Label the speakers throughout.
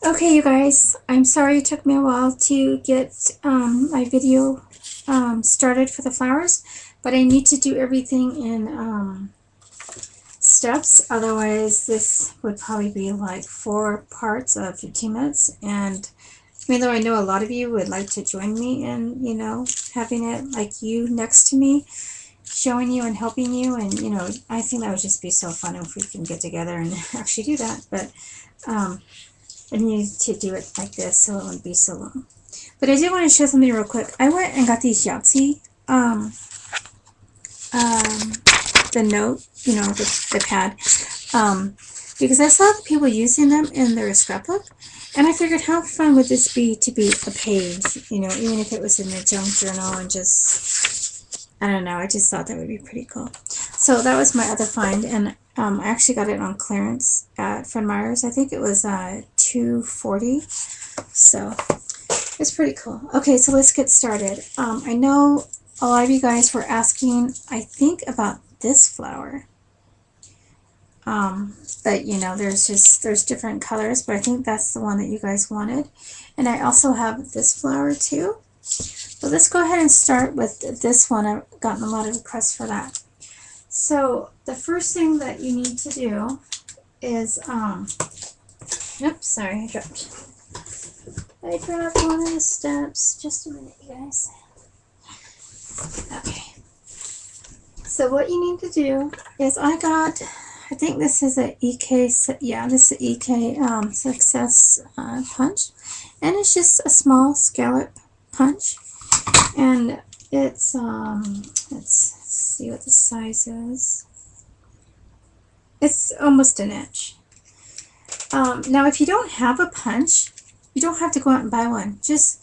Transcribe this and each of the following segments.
Speaker 1: Okay, you guys, I'm sorry it took me a while to get my video started for the flowers, but I need to do everything in steps. Otherwise, this would probably be like 4 parts of 15 minutes. And even though I know a lot of you would like to join me in, having it like you next to me, showing you and helping you, and I think that would just be so fun if we can get together and actually do that. But um, I need to do it like this so it wouldn't be so long. But I did want to show something real quick. I went and got these Yahtzee, um, the note, the pad, because I saw the people using them in their scrapbook, and I figured how fun would this be to be a page, even if it was in a junk journal and just, I don't know, I just thought that would be pretty cool. So that was my other find, and I actually got it on clearance at Fred Meyer's. I think it was $2.40, so it's pretty cool. Okay, so let's get started. I know a lot of you guys were asking, I think, about this flower. But there's different colors, but I think that's the one that you guys wanted. And I also have this flower too. But let's go ahead and start with this one. I've gotten a lot of requests for that. So the first thing that you need to do is, oops, sorry, I dropped one of the steps. Just a minute, you guys. Okay. So what you need to do is I think this is a EK, yeah, this is EK Success punch. And it's just a small scallop punch. And it's, let's see what the size is. It's almost an inch. Now, if you don't have a punch, you don't have to go out and buy one. Just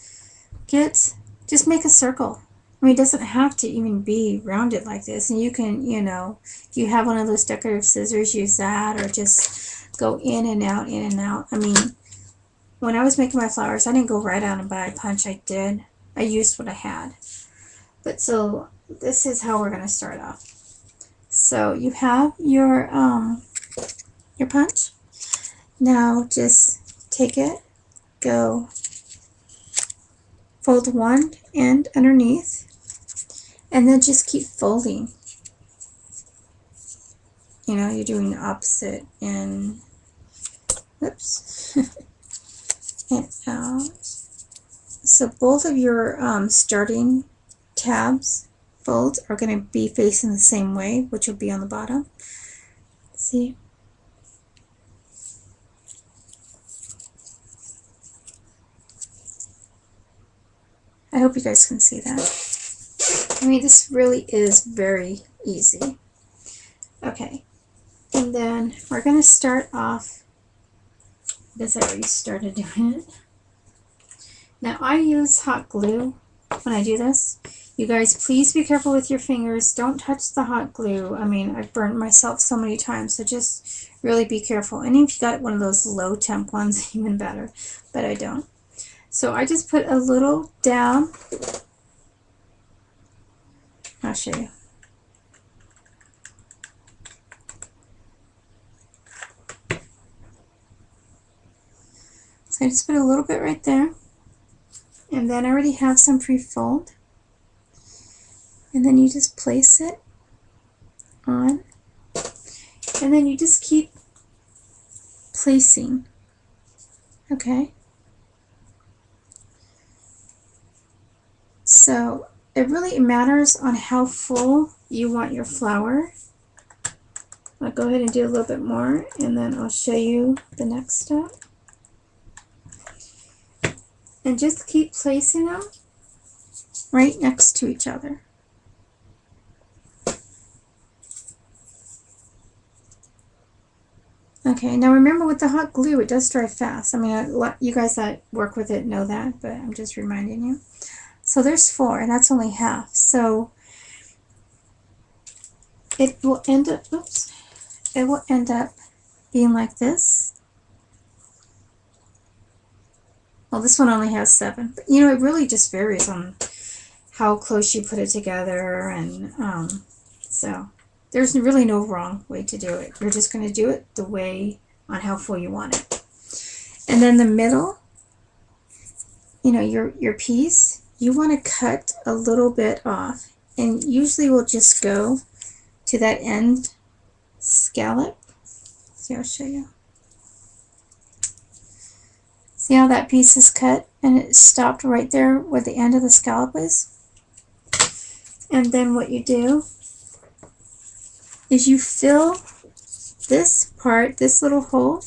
Speaker 1: make a circle. I mean, it doesn't have to even be rounded like this. And you can, if you have one of those decorative scissors, use that, or just go in and out, in and out. I mean, when I was making my flowers, I didn't go right out and buy a punch. I used what I had. But so this is how we're going to start off. So you have your punch. Now just take it, go fold one end underneath, and then just keep folding. You're doing the opposite, and oops, and out. So both of your starting tabs, folds, are going to be facing the same way, which will be on the bottom. See? I hope you guys can see that. I mean, this really is very easy. Okay, and then we're going to start off, because I already started doing it. Now, I use hot glue when I do this. You guys, please be careful with your fingers. Don't touch the hot glue. I mean, I've burned myself so many times, so just really be careful. And if you got one of those low temp ones, even better, but I don't. So I just put a little down. I'll show you. So I just put a little bit right there. And then I already have some pre-fold. And then you just place it on. And then you just keep placing. Okay? So it really matters on how full you want your flower. I'll go ahead and do a little bit more, and then I'll show you the next step. And just keep placing them right next to each other. Okay, now remember, with the hot glue, it does dry fast. I mean, you guys that work with it know that, but I'm just reminding you. So there's 4, and that's only half. So it will end up, oops, it will end up being like this. Well, this one only has 7, but it really just varies on how close you put it together, and so there's really no wrong way to do it. You're just going to do it the way on how full you want it. And then the middle, you know, your piece, you want to cut a little bit off. And usually we'll just go to that end scallop. See, I'll show you. See how that piece is cut and it stopped right there where the end of the scallop is? And then what you do is you fill this part, this little hole,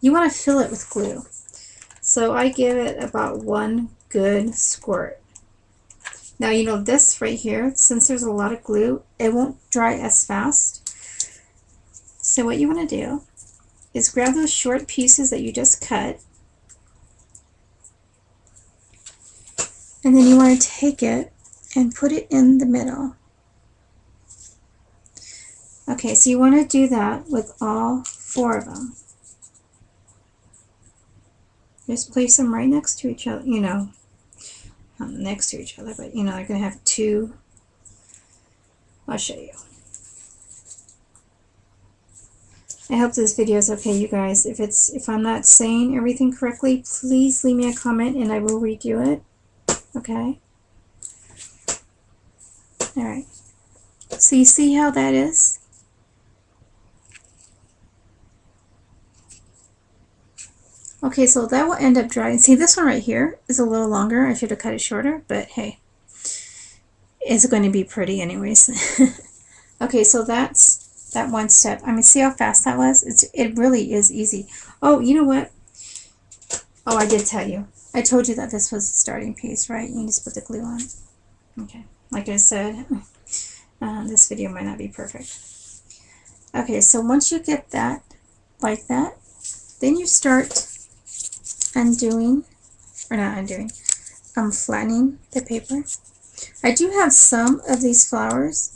Speaker 1: you want to fill it with glue. So I give it about one good squirt. Now you know this right here, since there's a lot of glue, it won't dry as fast. So what you want to do is grab those short pieces that you just cut, and then you want to take it and put it in the middle. Okay, so you want to do that with all 4 of them. Just place them right next to each other, you know, not next to each other, but you know, they're going to have 2. I'll show you. I hope this video is okay, you guys. If I'm not saying everything correctly, please leave me a comment and I will redo it. Okay? Alright. So you see how that is? Okay, so that will end up drying. See, this one right here is a little longer. I should have cut it shorter, but hey, it's going to be pretty anyways. Okay, so that's that one step. I mean, see how fast that was? It really is easy. Oh, you know what? Oh, I did tell you. I told you that this was the starting piece, right? You just put the glue on. Okay, like I said, this video might not be perfect. Okay, so once you get that like that, then you start undoing, or not undoing, flattening the paper. I do have some of these flowers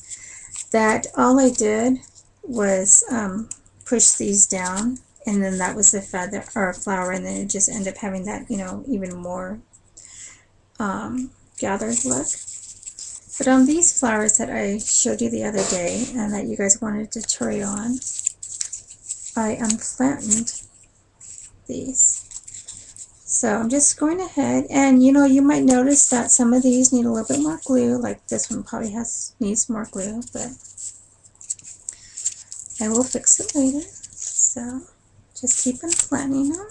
Speaker 1: that all I did was push these down, and then that was the feather or flower, and then it just ended up having that, you know, even more gathered look. But on these flowers that I showed you the other day and that you guys wanted a tutorial on, I unflattened these. So I'm just going ahead, and you know, you might notice that some of these need a little bit more glue, like this one probably needs more glue, but I will fix it later. So just keep unflattening them.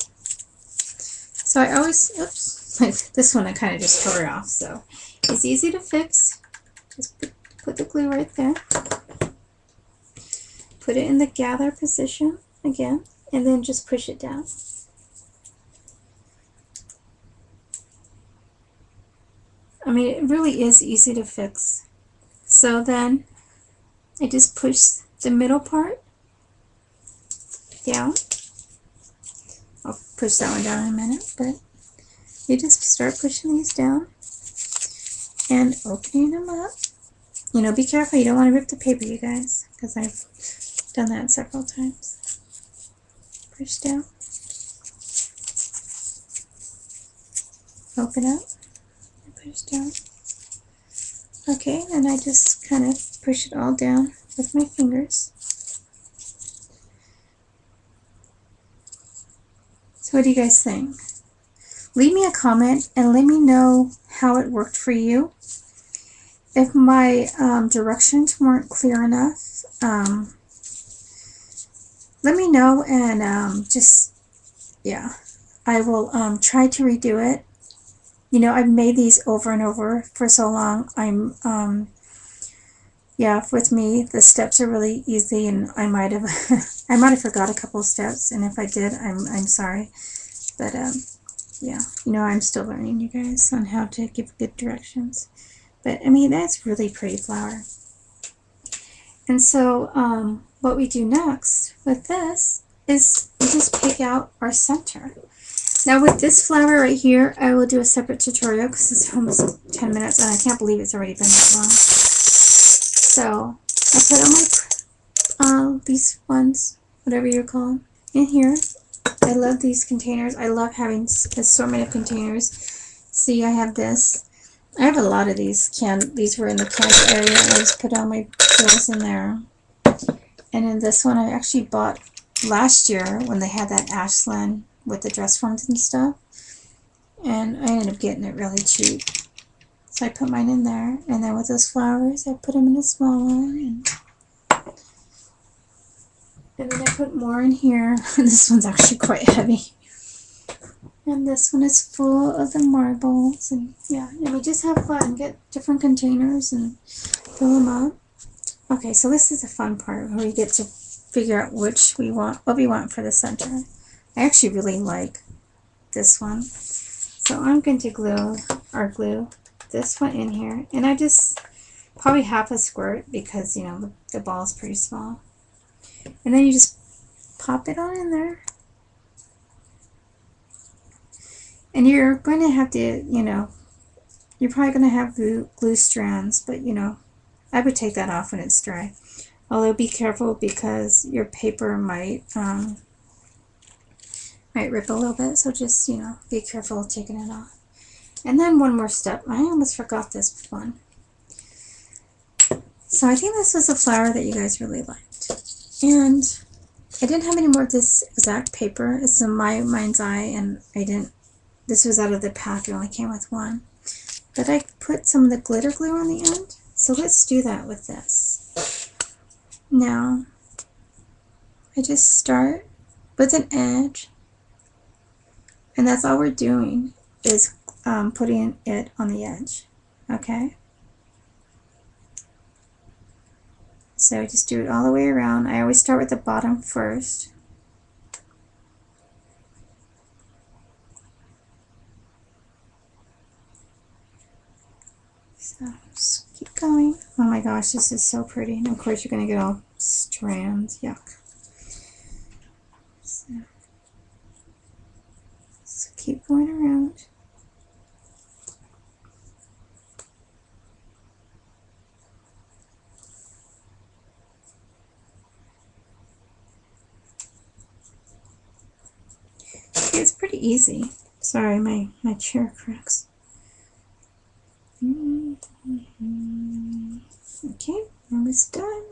Speaker 1: So I always, oops, like this one I kind of just tore off, so it's easy to fix. Just put the glue right there. Put it in the gather position again, and then just push it down. I mean, it really is easy to fix. So then I just push the middle part down. I'll push that one down in a minute, but you just start pushing these down and opening them up. You know, be careful, you don't want to rip the paper, you guys, because I've done that several times. Push down. Open up. Push down. Okay, and I just kind of push it all down with my fingers. So what do you guys think? Leave me a comment and let me know how it worked for you. If my directions weren't clear enough, let me know, and just, yeah, I will try to redo it. You know, I've made these over and over for so long. Yeah, with me, the steps are really easy, and I might have, I might have forgot a couple of steps, and if I did, I'm sorry. But yeah, you know, I'm still learning, you guys, on how to give good directions. But I mean, that's really pretty flower. And so, what we do next with this is we just pick out our center. Now with this flower right here, I will do a separate tutorial because it's almost 10 minutes and I can't believe it's already been that long. So I put on my, these ones, whatever you call them, in here. I love these containers. I love having assortment of containers. See, I have this. I have a lot of these. These were in the canned area. I just put all my bills in there. And then this one I actually bought last year when they had that Ashland with the dress forms and stuff. And I ended up getting it really cheap. So I put mine in there, and then with those flowers, I put them in a small one, and then I put more in here. This one's actually quite heavy. And this one is full of the marbles, and yeah, and we just have fun. Get different containers and fill them up. Okay, so this is the fun part where we get to figure out what we want for the center. I actually really like this one. So I'm going to glue this one in here, and I just probably half a squirt because, you know, the ball is pretty small. And then you just pop it on in there. And you're going to have to, you know, you're probably going to have glue strands, but, you know, I would take that off when it's dry. Although be careful because your paper might rip a little bit, so just, you know, be careful taking it off. And then one more step. I almost forgot this one. So I think this was a flower that you guys really liked. And I didn't have any more of this exact paper. It's in my mind's eye, and this was out of the pack. It only came with one. But I put some of the glitter glue on the end. So let's do that with this. Now, I just start with an edge. And that's all we're doing is putting it on the edge, okay? So just do it all the way around. I always start with the bottom first. So just keep going. Oh my gosh, this is so pretty. And of course you're going to get all strands. Yuck. So keep going around. It's pretty easy. Sorry, my chair cracks. Okay, almost done.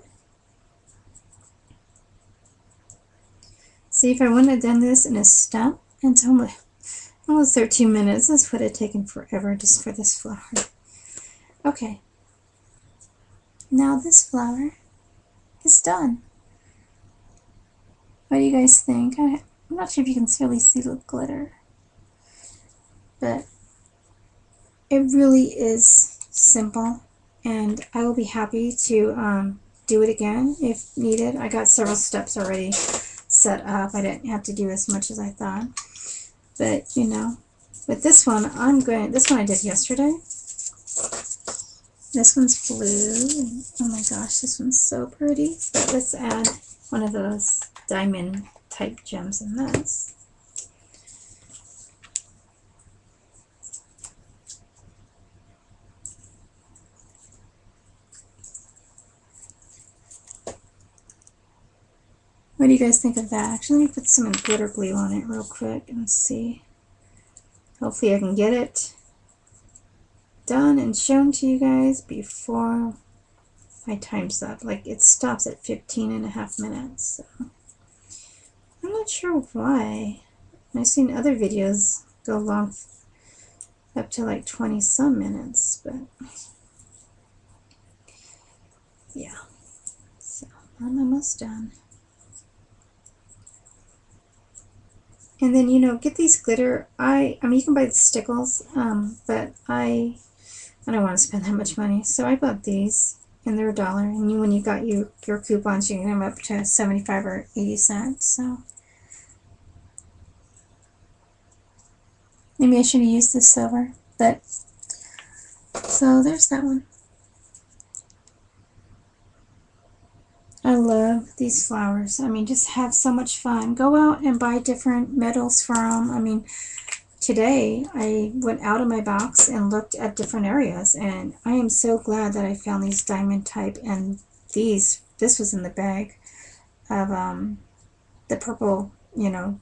Speaker 1: See, if I wouldn't have done this in a step, it's almost 13 minutes. This would have taken forever just for this flower. Okay. Now this flower is done. What do you guys think? I'm not sure if you can really see the glitter, but it really is simple, and I will be happy to do it again if needed. I got several steps already set up. I didn't have to do as much as I thought, but you know, with this one this one I did yesterday. This one's blue. Oh my gosh, this one's so pretty. But let's add one of those diamond type gems in this. What do you guys think of that? Actually, let me put some glitter glue on it real quick and see. Hopefully I can get it done and shown to you guys before my time's up. Like, it stops at 15.5 minutes. So I'm not sure why. I've seen other videos go long up to like 20 some minutes, but yeah. So I'm almost done. And then, you know, get these glitter. I mean, you can buy the stickles, but I don't want to spend that much money. So I bought these, and they're $1. And when you got your coupons, you can get them up to 75 or 80 cents. So maybe I should have used this silver. But so there's that one. I love these flowers. I mean, just have so much fun. Go out and buy different metals from. I mean, today I went out of my box and looked at different areas, and I am so glad that I found these diamond type, and this was in the bag of the purple, you know,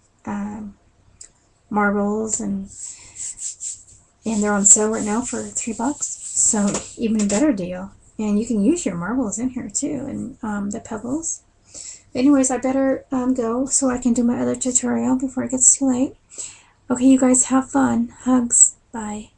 Speaker 1: marbles, and they're on sale right now for $3. So even a better deal. And you can use your marbles in here too, and the pebbles. Anyways, I better go so I can do my other tutorial before it gets too late. Okay, you guys have fun. Hugs. Bye.